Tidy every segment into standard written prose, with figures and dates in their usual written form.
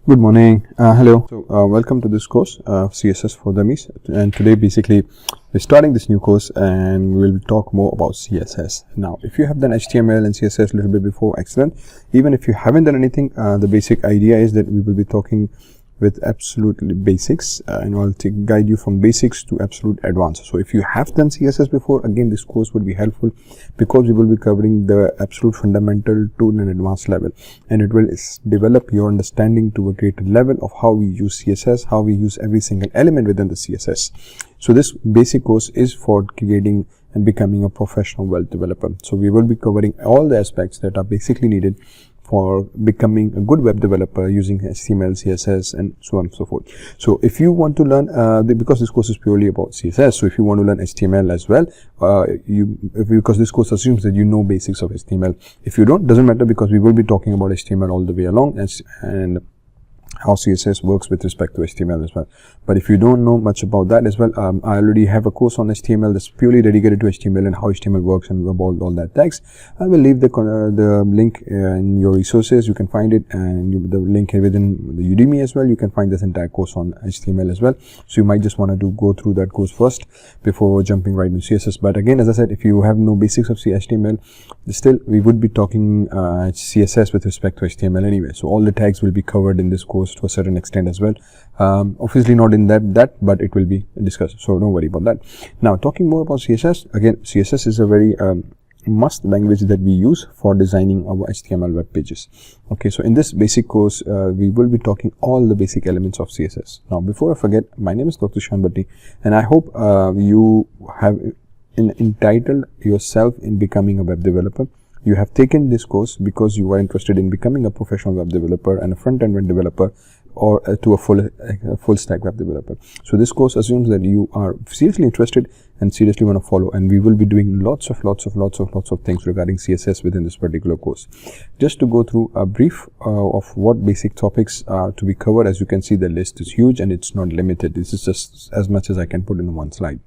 Good morning. Hello. Welcome to this course, CSS for Dummies. And today, basically, we're starting this new course and we'll talk more about CSS. Now, if you have done HTML and CSS a little bit before, excellent. Even if you haven't done anything, the basic idea is that we will be talking with absolutely basics and I'll guide you from basics to absolute advanced. So if you have done CSS before, again this course would be helpful because we will be covering the absolute fundamental to an advanced level, and it will develop your understanding to a greater level of how we use CSS, how we use every single element within the CSS. So this basic course is for creating and becoming a professional web developer. So we will be covering all the aspects that are basically needed for becoming a good web developer using HTML, CSS, and so on and so forth. So if you want to learn, because this course is purely about CSS, so if you want to learn HTML as well, because this course assumes that you know basics of HTML. If you don't, doesn't matter, because we will be talking about HTML all the way along and how CSS works with respect to HTML as well. But if you don't know much about that as well, I already have a course on HTML that's purely dedicated to HTML and how HTML works and about all that text. I will leave the link in your resources. You can find it, and the link within the Udemy as well. You can find this entire course on HTML as well. So you might just want to go through that course first before jumping right into CSS. But again, as I said, if you have no basics of HTML, still we would be talking CSS with respect to HTML anyway. So all the tags will be covered in this course to a certain extent as well. Obviously not in that, but it will be discussed, so don't worry about that. Now, talking more about CSS, again, CSS is a very must language that we use for designing our HTML web pages. Okay, so in this basic course, we will be talking all the basic elements of CSS. Now, before I forget, my name is Dr. Zeeshan Bhatti, and I hope you have entitled yourself in becoming a web developer. You have taken this course because you are interested in becoming a professional web developer and a front-end web developer, or to a full stack web developer. So this course assumes that you are seriously interested and seriously want to follow, and we will be doing lots of things regarding CSS within this particular course. Just to go through a brief of what basic topics are to be covered. As you can see, the list is huge and it's not limited. This is just as much as I can put in one slide.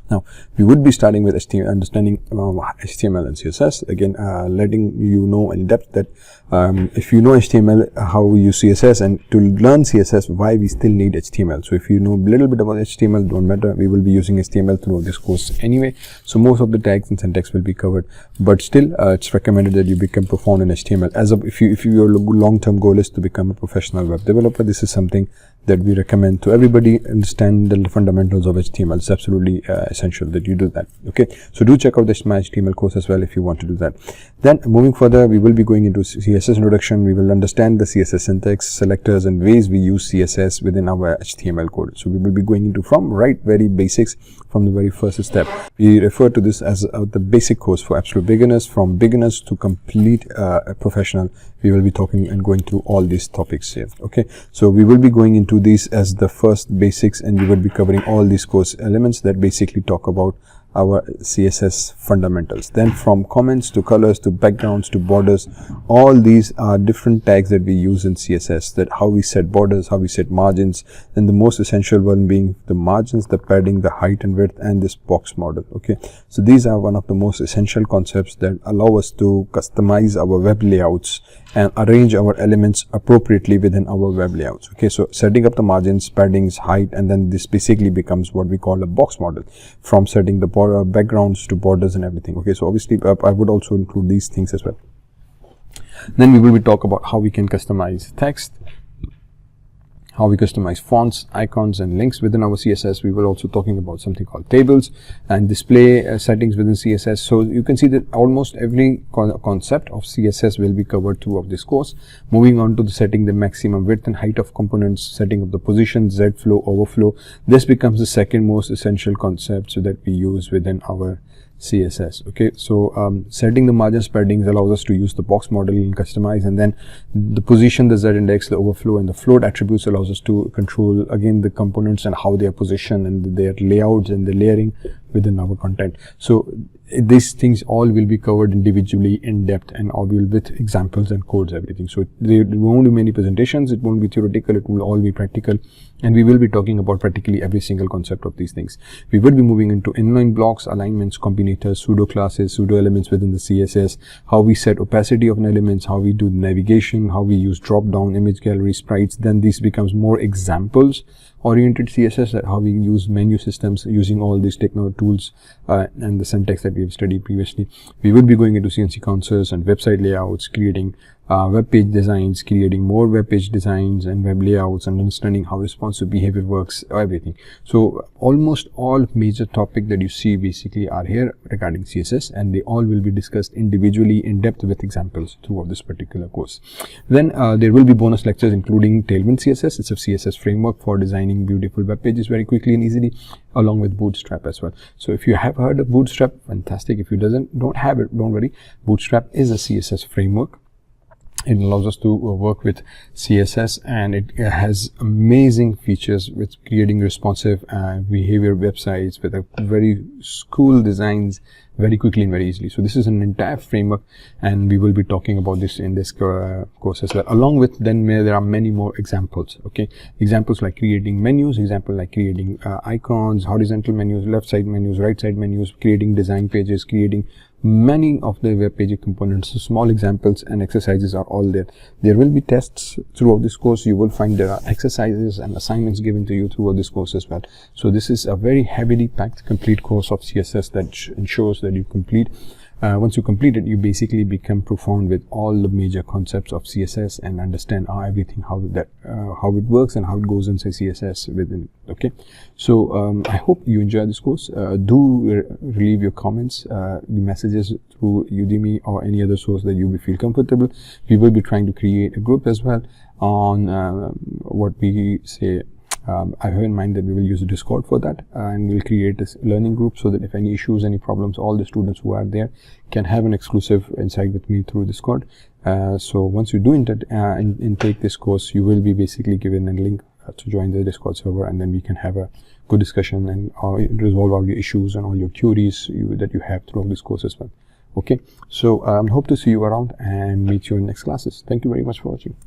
Now, we would be starting with understanding HTML and CSS. Again, letting you know in depth that if you know HTML, how we use CSS, and to learn CSS, why we still need HTML. So if you know a little bit about HTML, don't matter. We will be using HTML throughout this course anyway. So most of the tags and syntax will be covered. But still, it's recommended that you become profound in HTML. If your long-term goal is to become a professional web developer, this is something that we recommend to everybody. Understand the fundamentals of HTML. It's absolutely essential that you do that. Okay, so do check out this my HTML course as well if you want to do that. Then moving further, we will be going into CSS introduction. We will understand the CSS syntax, selectors, and ways we use CSS within our HTML code. So we will be going into very basics from the very first step. We refer to this as the basic course for absolute beginners. From beginners to complete professional, we will be talking and going through all these topics here. Okay, so we will be going into these as the first basics, and we will be covering all these course elements that basically talk about our CSS fundamentals. Then from comments to colors to backgrounds to borders, all these are different tags that we use in CSS, that how we set borders, how we set margins, and the most essential one being the margins, the padding, the height and width, and this box model. Okay, so these are one of the most essential concepts that allow us to customize our web layouts and arrange our elements appropriately within our web layouts. Okay, so setting up the margins, paddings, height, and then this basically becomes what we call a box model, from setting the backgrounds to borders and everything. Okay, so obviously I would also include these things as well. Then we will be talk about how we can customize text, how we customize fonts, icons, and links within our CSS. We will also talking about something called tables and display settings within CSS. So you can see that almost every concept of CSS will be covered throughout this course. Moving on to the setting the maximum width and height of components, setting up the position, Z flow, overflow. This becomes the second most essential concept so that we use within our CSS. Okay, so setting the margins, paddings allows us to use the box model and customize, and then the position, the Z index, the overflow, and the float attributes allows us to control again the components and how they are positioned and their layouts and the layering within our content. So these things all will be covered individually in depth and all will with examples and codes, everything. So there won't be many presentations, it won't be theoretical, it will all be practical, and we will be talking about practically every single concept of these things. We will be moving into inline blocks, alignments, combinators, pseudo classes, pseudo elements within the CSS, how we set opacity of an elements, how we do navigation, how we use drop down, image gallery, sprites. Then this becomes more examples oriented CSS, that how we use menu systems using all these techno tools and the syntax that we have studied previously. We will be going into CNC consoles and website layouts, creating web page designs, creating more web page designs and web layouts, and understanding how responsive behavior works, everything. So almost all major topic that you see basically are here regarding CSS, and they all will be discussed individually in depth with examples throughout this particular course. Then there will be bonus lectures including Tailwind CSS. It's a CSS framework for designing beautiful web pages very quickly and easily, along with Bootstrap as well. So if you have heard of Bootstrap, fantastic. If you don't have it, don't worry. Bootstrap is a CSS framework. It allows us to work with CSS, and it has amazing features with creating responsive behavior websites with a very cool designs very quickly and very easily. So this is an entire framework, and we will be talking about this in this course as well. Along with then there are many more examples. Okay, examples like creating menus, example like creating icons, horizontal menus, left side menus, right side menus, creating design pages, creating many of the web page components. So small examples and exercises are all there. There will be tests throughout this course. You will find there are exercises and assignments given to you throughout this course as well. So this is a very heavily packed complete course of CSS that ensures that you complete. Once you complete it, you basically become profound with all the major concepts of CSS and understand everything, how it works and how it goes inside CSS within it. Okay, so I hope you enjoy this course. Do leave your comments, the messages through Udemy or any other source that you will feel comfortable. We will be trying to create a group as well on what we say. I have in mind that we will use Discord for that, and we'll create this learning group so that if any issues, any problems, all the students who are there can have an exclusive insight with me through Discord. So once you do intake this course, you will be basically given a link to join the Discord server, and then we can have a good discussion and resolve all your issues and all your queries that you have throughout this course as well. Okay, so hope to see you around and meet you in next classes. Thank you very much for watching.